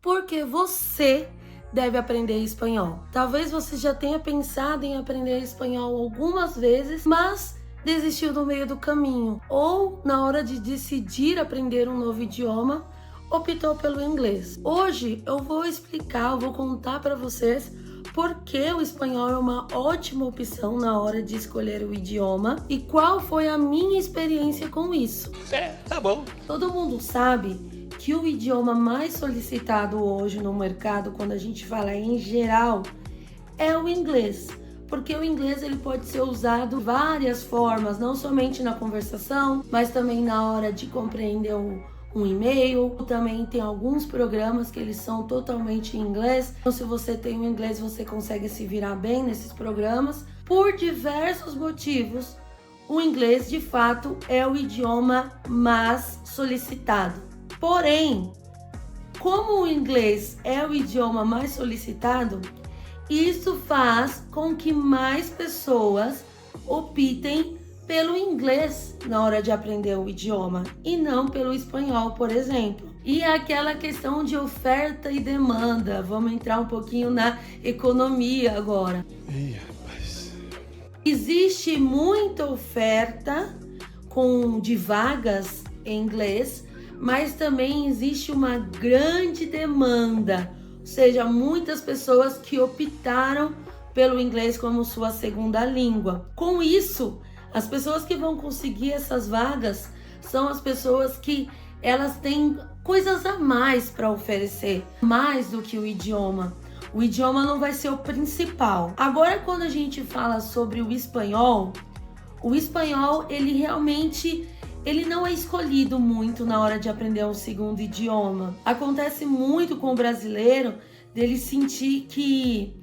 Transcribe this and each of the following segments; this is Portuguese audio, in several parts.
Porque você deve aprender espanhol. Talvez você já tenha pensado em aprender espanhol algumas vezes, mas desistiu no meio do caminho. Ou na hora de decidir aprender um novo idioma, optou pelo inglês. Hoje eu vou contar para vocês por que o espanhol é uma ótima opção na hora de escolher o idioma e qual foi a minha experiência com isso. Tá bom. Todo mundo sabe que o idioma mais solicitado hoje no mercado, quando a gente fala em geral, é o inglês. Porque o inglês ele pode ser usado de várias formas, não somente na conversação, mas também na hora de compreender um e-mail. Também tem alguns programas que eles são totalmente em inglês. Então, se você tem o inglês, você consegue se virar bem nesses programas. Por diversos motivos, o inglês, de fato, é o idioma mais solicitado. Porém, como o inglês é o idioma mais solicitado, isso faz com que mais pessoas optem pelo inglês na hora de aprender o idioma e não pelo espanhol, por exemplo. E aquela questão de oferta e demanda, vamos entrar um pouquinho na economia agora. Rapaz. Existe muita oferta de vagas em inglês, mas também existe uma grande demanda, ou seja, muitas pessoas que optaram pelo inglês como sua segunda língua. Com isso, as pessoas que vão conseguir essas vagas são as pessoas que elas têm coisas a mais para oferecer, mais do que o idioma. O idioma não vai ser o principal. Agora, quando a gente fala sobre o espanhol ele realmente não é escolhido muito na hora de aprender um segundo idioma. Acontece muito com o brasileiro dele sentir que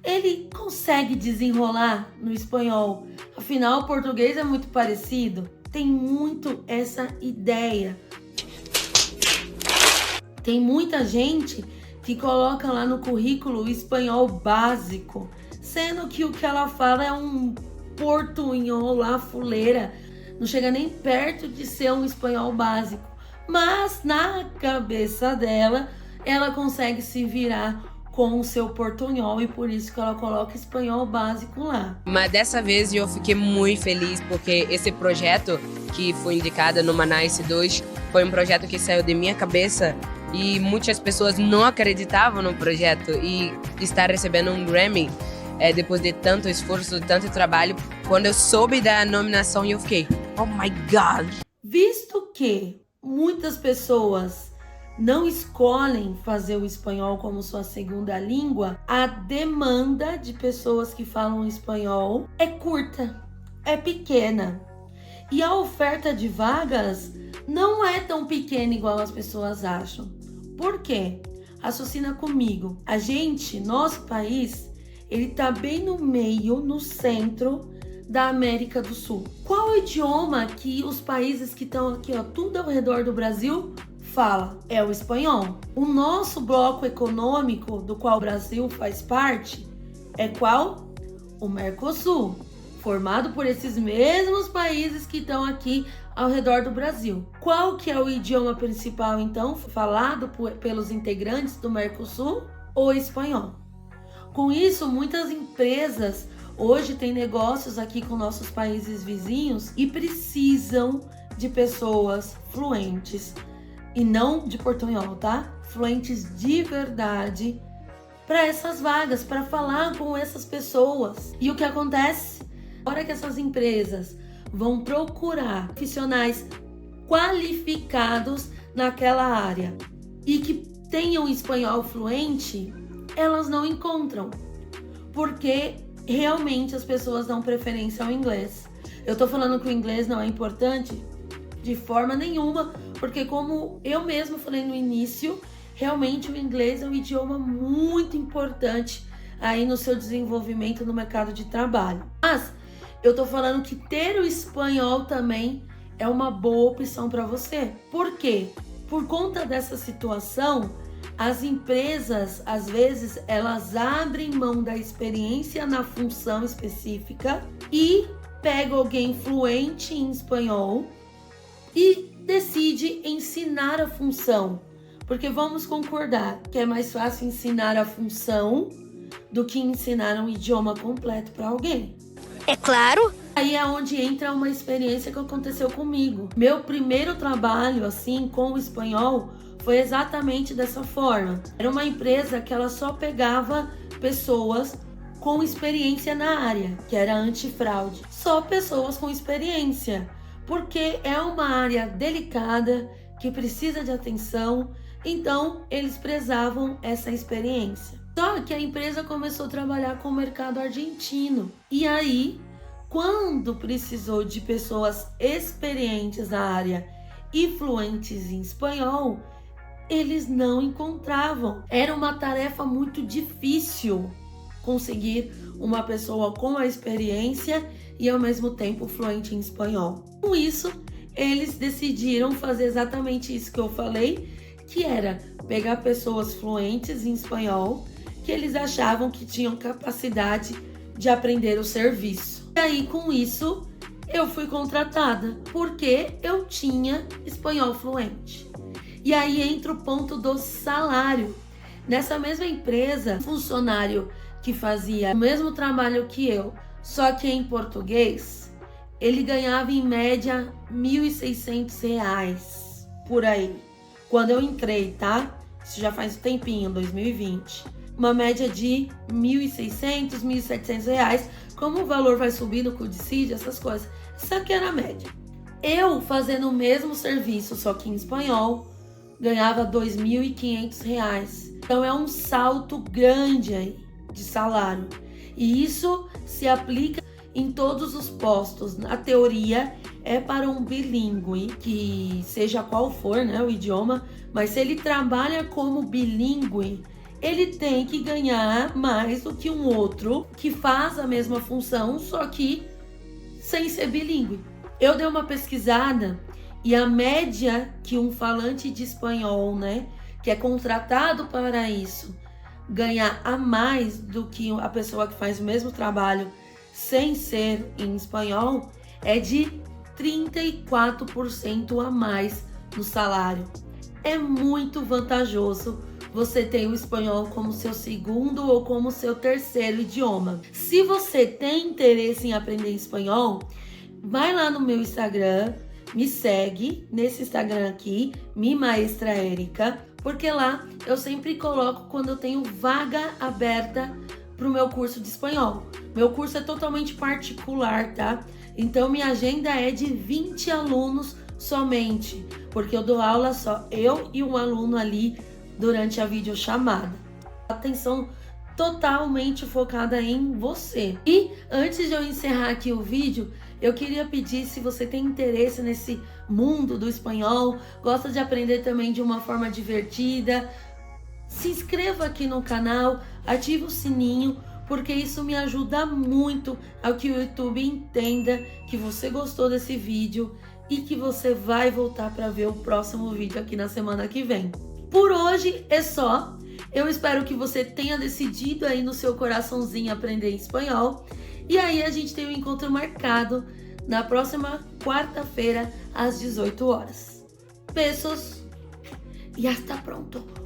ele consegue desenrolar no espanhol. Afinal, o português é muito parecido. Tem muito essa ideia. Tem muita gente que coloca lá no currículo o espanhol básico, sendo que o que ela fala é um portunhol lá, fuleira. Não chega nem perto de ser um espanhol básico. Mas na cabeça dela, ela consegue se virar com o seu portunhol e por isso que ela coloca espanhol básico lá. Mas dessa vez eu fiquei muito feliz porque esse projeto que foi indicado no Manais 2 foi um projeto que saiu de minha cabeça e muitas pessoas não acreditavam no projeto e estar recebendo um Grammy depois de tanto esforço, tanto trabalho, quando eu soube da nominação eu fiquei, oh my God! Visto que muitas pessoas não escolhem fazer o espanhol como sua segunda língua, a demanda de pessoas que falam espanhol é curta, é pequena. E a oferta de vagas não é tão pequena igual as pessoas acham. Por quê? Raciocina comigo. Nosso país, ele tá bem no meio, no centro da América do Sul. Qual o idioma que os países que estão aqui, tudo ao redor do Brasil, fala? É o espanhol. O nosso bloco econômico, do qual o Brasil faz parte, é qual? O Mercosul, formado por esses mesmos países que estão aqui ao redor do Brasil. Qual que é o idioma principal, então, falado pelos integrantes do Mercosul? O espanhol. Com isso, muitas empresas hoje têm negócios aqui com nossos países vizinhos e precisam de pessoas fluentes. E não de portunhol, tá? Fluentes de verdade para essas vagas, para falar com essas pessoas. E o que acontece? Na hora que essas empresas vão procurar profissionais qualificados naquela área e que tenham espanhol fluente, elas não encontram, porque realmente as pessoas dão preferência ao inglês. Eu tô falando que o inglês não é importante de forma nenhuma, porque como eu mesmo falei no início, realmente o inglês é um idioma muito importante aí no seu desenvolvimento no mercado de trabalho. Mas eu tô falando que ter o espanhol também é uma boa opção para você. Por quê? Por conta dessa situação, as empresas, às vezes, elas abrem mão da experiência na função específica e pegam alguém fluente em espanhol e decide ensinar a função. Porque vamos concordar que é mais fácil ensinar a função do que ensinar um idioma completo para alguém. É claro. Aí é onde entra uma experiência que aconteceu comigo. Meu primeiro trabalho, assim, com o espanhol, foi exatamente dessa forma. Era uma empresa que ela só pegava pessoas com experiência na área, que era antifraude. Só pessoas com experiência, porque é uma área delicada, que precisa de atenção, então eles prezavam essa experiência. Só que a empresa começou a trabalhar com o mercado argentino. E aí, quando precisou de pessoas experientes na área e fluentes em espanhol, eles não encontravam. Era uma tarefa muito difícil conseguir uma pessoa com a experiência e ao mesmo tempo fluente em espanhol. Com isso, eles decidiram fazer exatamente isso que eu falei, que era pegar pessoas fluentes em espanhol que eles achavam que tinham capacidade de aprender o serviço. E aí, com isso, eu fui contratada, porque eu tinha espanhol fluente. E aí entra o ponto do salário. Nessa mesma empresa, um funcionário que fazia o mesmo trabalho que eu, só que em português, ele ganhava em média R$ 1.600 por aí. Quando eu entrei, tá? Isso já faz um tempinho, 2020. Uma média de R$ 1.600, R$ 1.700. Como o valor vai subindo com o dissídio, essas coisas. Isso aqui era a média. Eu, fazendo o mesmo serviço, só que em espanhol, ganhava R$ 2.500. Então é um salto grande aí de salário. E isso se aplica em todos os postos. A teoria é para um bilíngue, que seja qual for, né, o idioma, mas se ele trabalha como bilíngue, ele tem que ganhar mais do que um outro que faz a mesma função, só que sem ser bilíngue. Eu dei uma pesquisada e a média que um falante de espanhol, né, que é contratado para isso, ganhar a mais do que a pessoa que faz o mesmo trabalho sem ser em espanhol, é de 34% a mais no salário. É muito vantajoso você ter o espanhol como seu segundo ou como seu terceiro idioma. Se você tem interesse em aprender espanhol, vai lá no meu Instagram, me segue nesse Instagram aqui, mimaestraerica, porque lá eu sempre coloco quando eu tenho vaga aberta para o meu curso de espanhol. Meu curso é totalmente particular, tá? Então minha agenda é de 20 alunos somente, porque eu dou aula só eu e um aluno ali durante a videochamada. Atenção totalmente focada em você. E antes de eu encerrar aqui o vídeo, eu queria pedir, se você tem interesse nesse mundo do espanhol, gosta de aprender também de uma forma divertida, se inscreva aqui no canal, ative o sininho, porque isso me ajuda muito a que o YouTube entenda que você gostou desse vídeo e que você vai voltar para ver o próximo vídeo aqui na semana que vem. Por hoje é só. Eu espero que você tenha decidido aí no seu coraçãozinho aprender espanhol. E aí a gente tem um encontro marcado na próxima quarta-feira às 18 horas. Beijos e hasta pronto!